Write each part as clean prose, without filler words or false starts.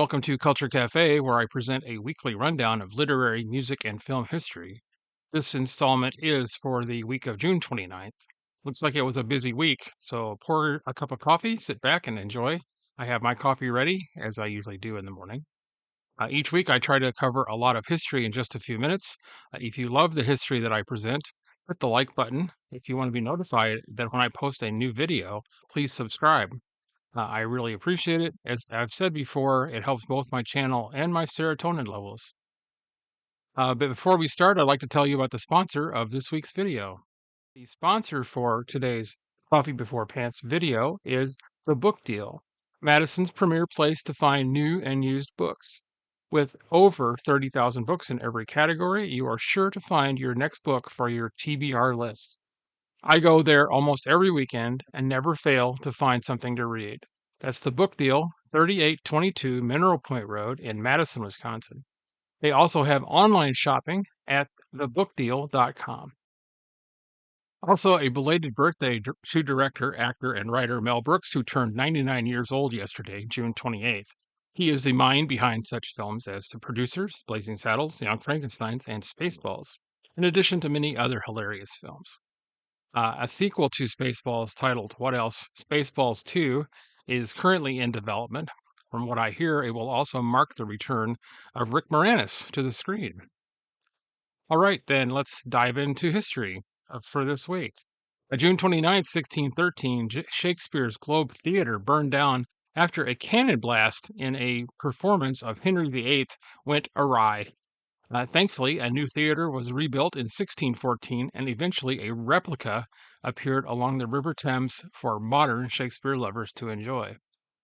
Welcome to Culture Cafe, where I present a weekly rundown of literary, music, and film history. This installment is for the week of June 29th. Looks like it was a busy week, so pour a cup of coffee, sit back, and enjoy. I have my coffee ready, as I usually do in the morning. Each week, I try to cover a lot of history in just a few minutes. If you love the history that I present, hit the like button. If you want to be notified that when I post a new video, please subscribe. I really appreciate it. As I've said before, it helps both my channel and my serotonin levels. But before we start, I'd like to tell you about the sponsor of this week's video. The sponsor for today's Coffee Before Pants video is The Book Deal, Madison's premier place to find new and used books. With over 30,000 books in every category, you are sure to find your next book for your TBR list. I go there almost every weekend and never fail to find something to read. That's The Book Deal, 3822 Mineral Point Road in Madison, Wisconsin. They also have online shopping at thebookdeal.com. Also, a belated birthday to director, actor, and writer Mel Brooks, who turned 99 years old yesterday, June 28th. He is the mind behind such films as The Producers, Blazing Saddles, Young Frankensteins, and Spaceballs, in addition to many other hilarious films. A sequel to Spaceballs titled What Else? Spaceballs 2 is currently in development. From what I hear, it will also mark the return of Rick Moranis to the screen. All right, then let's dive into history for this week. June 29th, 1613, Shakespeare's Globe Theatre burned down after a cannon blast in a performance of Henry VIII went awry. Thankfully, a new theater was rebuilt in 1614, and eventually a replica appeared along the River Thames for modern Shakespeare lovers to enjoy.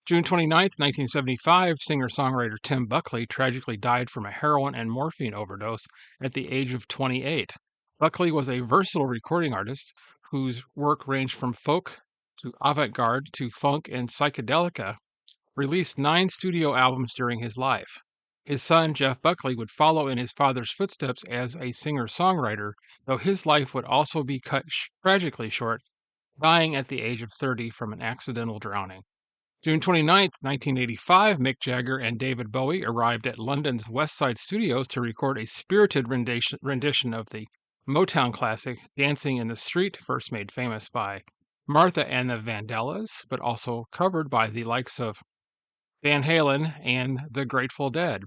June 29th, 1975, singer-songwriter Tim Buckley tragically died from a heroin and morphine overdose at the age of 28. Buckley was a versatile recording artist whose work ranged from folk to avant-garde to funk and psychedelica, released 9 studio albums during his life. His son, Jeff Buckley, would follow in his father's footsteps as a singer-songwriter, though his life would also be cut tragically short, dying at the age of 30 from an accidental drowning. June 29th, 1985, Mick Jagger and David Bowie arrived at London's West Side Studios to record a spirited rendition of the Motown classic Dancing in the Street, first made famous by Martha and the Vandellas, but also covered by the likes of Van Halen and the Grateful Dead.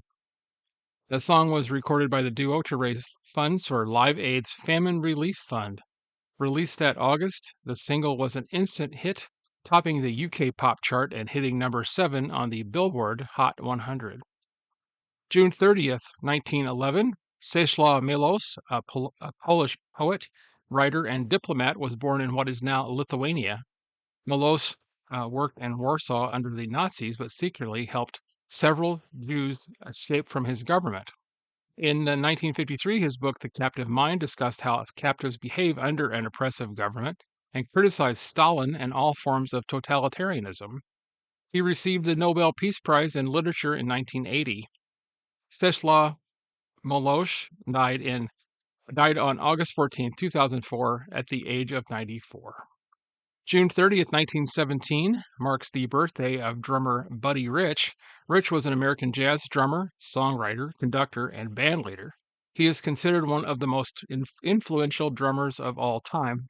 The song was recorded by the duo to raise funds for Live Aid's Famine Relief Fund. Released that August, the single was an instant hit, topping the UK pop chart and hitting number 7 on the Billboard Hot 100. June 30th, 1911, Czesław Miłosz, a Polish poet, writer, and diplomat, was born in what is now Lithuania. Miłosz worked in Warsaw under the Nazis, but secretly helped several Jews escape from his government. In 1953, his book, The Captive Mind, discussed how captives behave under an oppressive government and criticized Stalin and all forms of totalitarianism. He received the Nobel Peace Prize in Literature in 1980. Czesław Miłosz died on August 14, 2004, at the age of 94. June 30th, 1917, marks the birthday of drummer Buddy Rich. Rich was an American jazz drummer, songwriter, conductor, and bandleader. He is considered one of the most influential drummers of all time.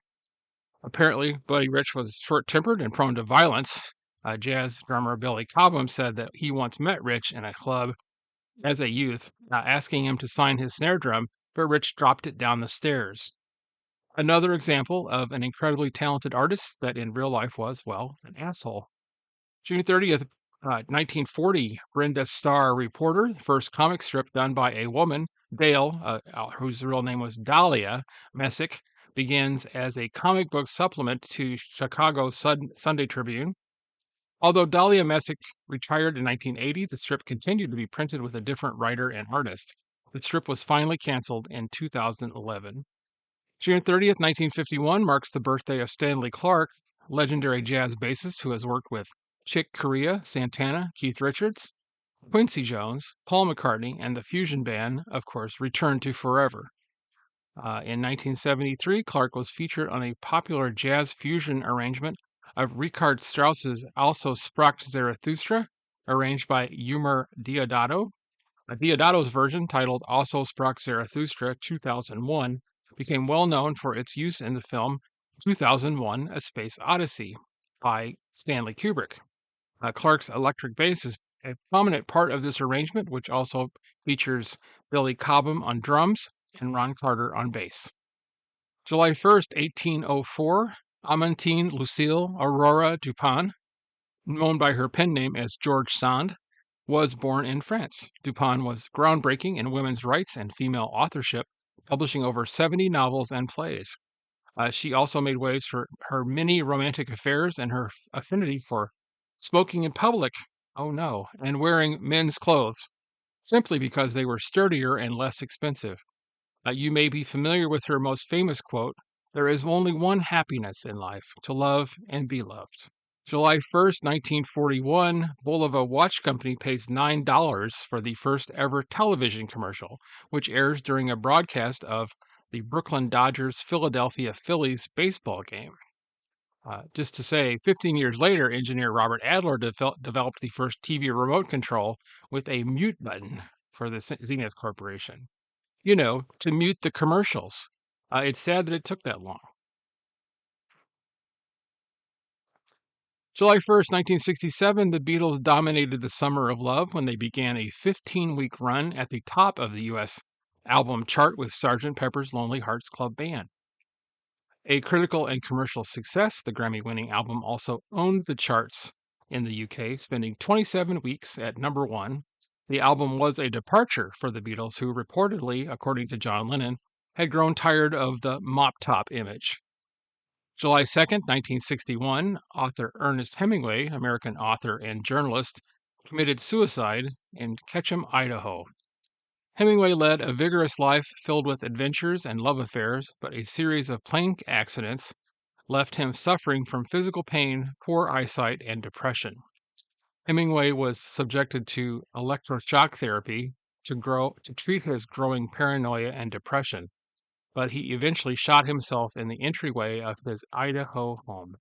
Apparently, Buddy Rich was short-tempered and prone to violence. Jazz drummer Billy Cobham said that he once met Rich in a club as a youth, asking him to sign his snare drum, but Rich dropped it down the stairs. Another example of an incredibly talented artist that in real life was, well, an asshole. June 30th, 1940, Brenda Starr Reporter, the first comic strip done by a woman, Dale, whose real name was Dahlia Messick, begins as a comic book supplement to Chicago's Sunday Tribune. Although Dahlia Messick retired in 1980, the strip continued to be printed with a different writer and artist. The strip was finally canceled in 2011. June 30th, 1951 marks the birthday of Stanley Clarke, legendary jazz bassist who has worked with Chick Corea, Santana, Keith Richards, Quincy Jones, Paul McCartney, and the fusion band, of course, Return to Forever. In 1973, Clarke was featured on a popular jazz fusion arrangement of Richard Strauss's Also sprach Zarathustra arranged by Emer Diodato. Diodato's version, titled Also Sprach Zarathustra 2001, became well known for its use in the film 2001: A Space Odyssey by Stanley Kubrick. Clark's electric bass is a prominent part of this arrangement, which also features Billy Cobham on drums and Ron Carter on bass. July 1st, 1804, Amantine Lucille Aurora Dupin, known by her pen name as George Sand, was born in France. Dupin was groundbreaking in women's rights and female authorship, publishing over 70 novels and plays. She also made waves for her many romantic affairs and her affinity for smoking in public, oh no, and wearing men's clothes, simply because they were sturdier and less expensive. You may be familiar with her most famous quote: "There is only one happiness in life, to love and be loved." July 1st, 1941, Bulova Watch Company pays $9 for the first ever television commercial, which airs during a broadcast of the Brooklyn Dodgers Philadelphia Phillies baseball game. Just to say, 15 years later, engineer Robert Adler developed the first TV remote control with a mute button for the Zenith Corporation. To mute the commercials. It's sad that it took that long. July 1st, 1967, the Beatles dominated the Summer of Love when they began a 15-week run at the top of the U.S. album chart with Sgt. Pepper's Lonely Hearts Club Band. A critical and commercial success, the Grammy-winning album also owned the charts in the UK, spending 27 weeks at number 1. The album was a departure for the Beatles, who reportedly, according to John Lennon, had grown tired of the mop-top image. July 2nd, 1961, author Ernest Hemingway, American author and journalist, committed suicide in Ketchum, Idaho. Hemingway led a vigorous life filled with adventures and love affairs, but a series of plane accidents left him suffering from physical pain, poor eyesight, and depression. Hemingway was subjected to electroshock therapy to treat his growing paranoia and depression, but he eventually shot himself in the entryway of his Idaho home.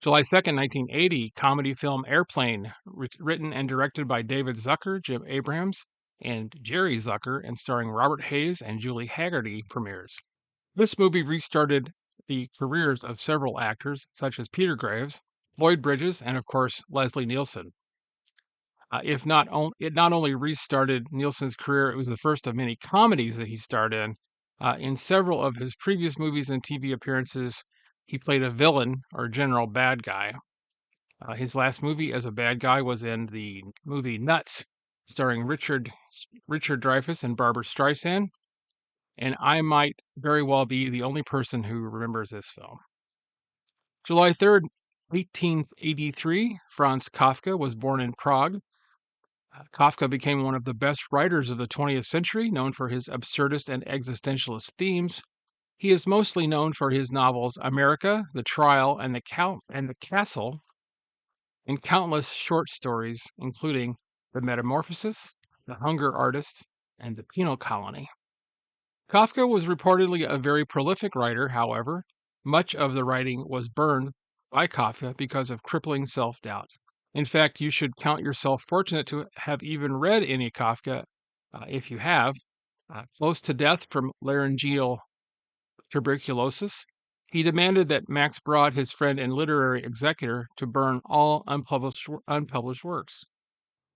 July 2nd, 1980, comedy film Airplane, written and directed by David Zucker, Jim Abrahams, and Jerry Zucker, and starring Robert Hayes and Julie Haggerty, premieres. This movie restarted the careers of several actors, such as Peter Graves, Lloyd Bridges, and of course Leslie Nielsen. It not only restarted Nielsen's career, it was the first of many comedies that he starred in. In several of his previous movies and TV appearances, he played a villain or general bad guy. His last movie as a bad guy was in the movie Nuts, starring Richard Dreyfuss and Barbra Streisand, and I might very well be the only person who remembers this film. July 3rd, 1883, Franz Kafka was born in Prague. Kafka became one of the best writers of the 20th century, known for his absurdist and existentialist themes. He is mostly known for his novels America, The Trial, and The Castle, and countless short stories, including The Metamorphosis, The Hunger Artist, and The Penal Colony. Kafka was reportedly a very prolific writer, however. Much of the writing was burned by Kafka because of crippling self-doubt. In fact, you should count yourself fortunate to have even read any Kafka, if you have. Close to death from laryngeal tuberculosis, he demanded that Max Brod, his friend and literary executor, to burn all unpublished works.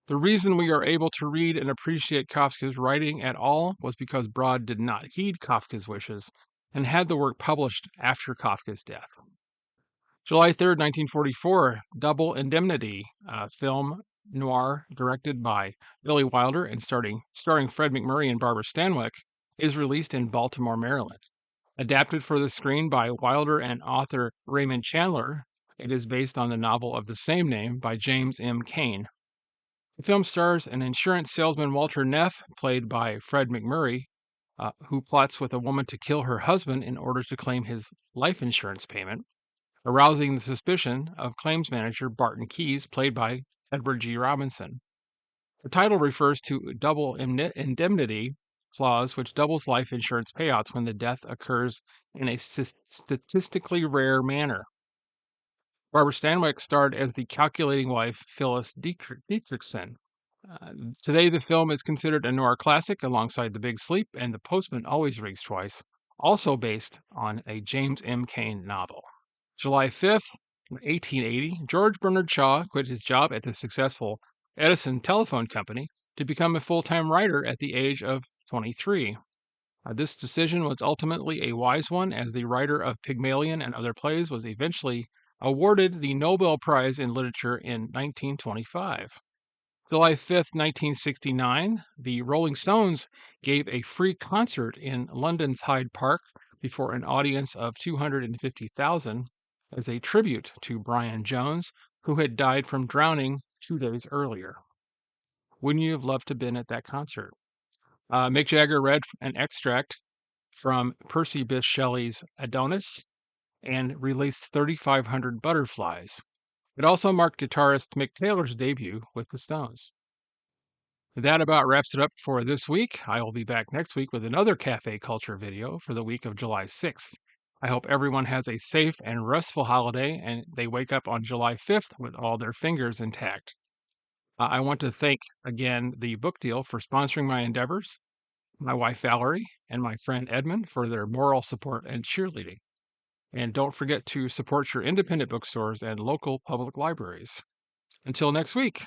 The reason we are able to read and appreciate Kafka's writing at all was because Brod did not heed Kafka's wishes and had the work published after Kafka's death. July 3rd, 1944, Double Indemnity, a film noir directed by Billy Wilder and starring Fred MacMurray and Barbara Stanwyck, is released in Baltimore, Maryland. Adapted for the screen by Wilder and author Raymond Chandler, it is based on the novel of the same name by James M. Cain. The film stars an insurance salesman, Walter Neff, played by Fred MacMurray, who plots with a woman to kill her husband in order to claim his life insurance payment, arousing the suspicion of claims manager Barton Keyes, played by Edward G. Robinson. The title refers to double indemnity clause, which doubles life insurance payouts when the death occurs in a statistically rare manner. Barbara Stanwyck starred as the calculating wife Phyllis Dietrichson. Uh, Today, the film is considered a noir classic alongside The Big Sleep and The Postman Always Rings Twice, also based on a James M. Cain novel. July 5th, 1880, George Bernard Shaw quit his job at the successful Edison Telephone Company to become a full-time writer at the age of 23. This decision was ultimately a wise one, as the writer of Pygmalion and other plays was eventually awarded the Nobel Prize in Literature in 1925. July 5th, 1969, the Rolling Stones gave a free concert in London's Hyde Park before an audience of 250,000 as a tribute to Brian Jones, who had died from drowning 2 days earlier. Wouldn't you have loved to have been at that concert? Mick Jagger read an extract from Percy Bysshe Shelley's Adonis and released 3,500 butterflies. It also marked guitarist Mick Taylor's debut with the Stones. That about wraps it up for this week. I will be back next week with another cafe culture video for the week of July 6th. I hope everyone has a safe and restful holiday and they wake up on July 5th with all their fingers intact. I want to thank again the Book Deal for sponsoring my endeavors, my wife Valerie, and my friend Edmund for their moral support and cheerleading. And don't forget to support your independent bookstores and local public libraries. Until next week.